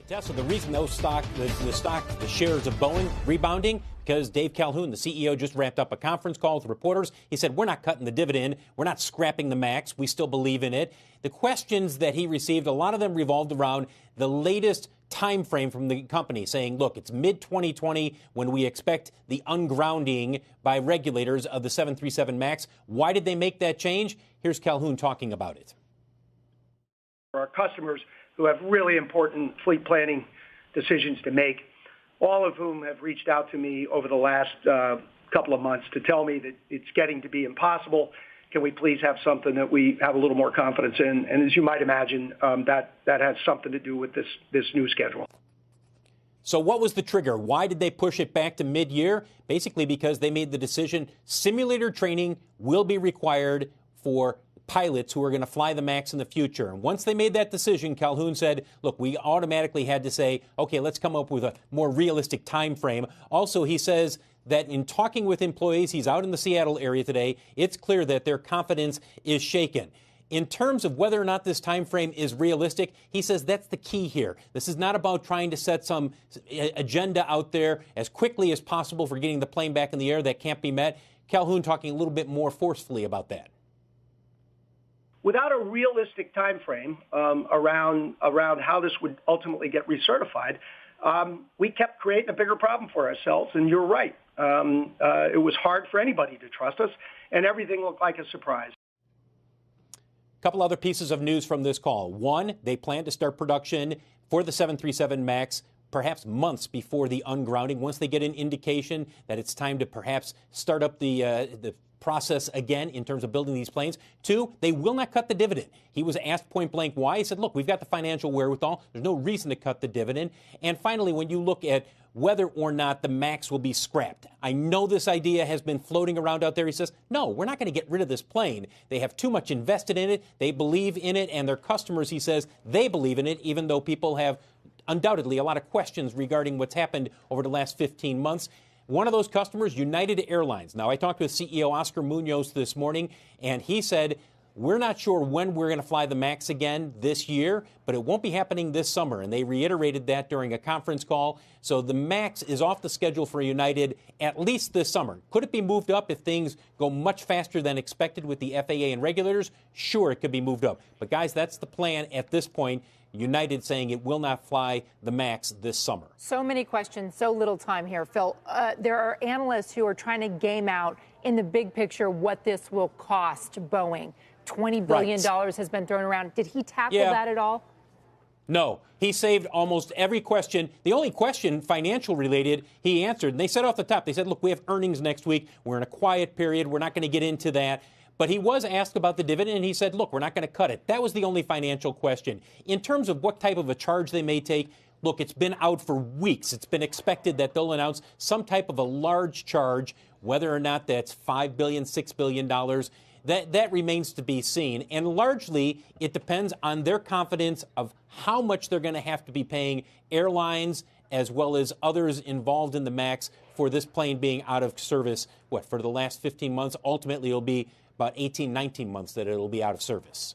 Tesla, the reason the shares of Boeing rebounding, because Dave Calhoun, the CEO, just wrapped up a conference call with reporters. He said, we're not cutting the dividend. We're not scrapping the MAX. We still believe in it. The questions that he received, a lot of them revolved around the latest time frame from the company, saying, look, it's mid-2020 when we expect the ungrounding by regulators of the 737 MAX. Why did they make that change? Here's Calhoun talking about it. For our customers who have really important fleet planning decisions to make, all of whom have reached out to me over the last couple of months to tell me that it's getting to be impossible. Can we please have something that we have a little more confidence in? And as you might imagine, that has something to do with this new schedule. So what was the trigger? Why did they push it back to mid-year? Basically because they made the decision simulator training will be required for pilots who are going to fly the MAX in the future. And once they made that decision, Calhoun said, look, we automatically had to say, okay, let's come up with a more realistic time frame. Also, he says that in talking with employees, he's out in the Seattle area today, it's clear that their confidence is shaken. In terms of whether or not this time frame is realistic, he says that's the key here. This is not about trying to set some agenda out there as quickly as possible for getting the plane back in the air that can't be met. Calhoun talking a little bit more forcefully about that. Without a realistic time frame around how this would ultimately get recertified, we kept creating a bigger problem for ourselves. And you're right. It was hard for anybody to trust us, and everything looked like a surprise. A couple other pieces of news from this call. One, they plan to start production for the 737 MAX perhaps months before the ungrounding, once they get an indication that it's time to perhaps start up the process again in terms of building these planes. Two, they will not cut the dividend. He was asked point blank why. He said, look, we've got the financial wherewithal. There's no reason to cut the dividend. And finally, when you look at whether or not the MAX will be scrapped, I know this idea has been floating around out there. He says, no, we're not going to get rid of this plane. They have too much invested in it. They believe in it. And their customers, he says, they believe in it, even though people have undoubtedly a lot of questions regarding what's happened over the last 15 months. One of those customers, United Airlines. Now, I talked with CEO Oscar Munoz this morning, and he said, we're not sure when we're going to fly the MAX again this year, but it won't be happening this summer. And they reiterated that during a conference call. So the MAX is off the schedule for United at least this summer. Could it be moved up if things go much faster than expected with the FAA and regulators? Sure, it could be moved up. But, guys, that's the plan at this point. United saying it will not fly the MAX this summer. So many questions, so little time here, Phil. There are analysts who are trying to game out in the big picture what this will cost Boeing. $20 billion has been thrown around. Did he tackle that at all? No. He saved almost every question. The only question, financial related, he answered. And they said off the top, they said, look, we have earnings next week. We're in a quiet period. We're not going to get into that. But he was asked about the dividend, and he said, look, we're not going to cut it. That was the only financial question. In terms of what type of a charge they may take, look, it's been out for weeks. It's been expected that they'll announce some type of a large charge, whether or not that's $5 billion, $6 billion. That remains to be seen. And largely, it depends on their confidence of how much they're going to have to be paying airlines as well as others involved in the MAX for this plane being out of service, for the last 15 months? Ultimately, it'll be about 18, 19 months that it'll be out of service.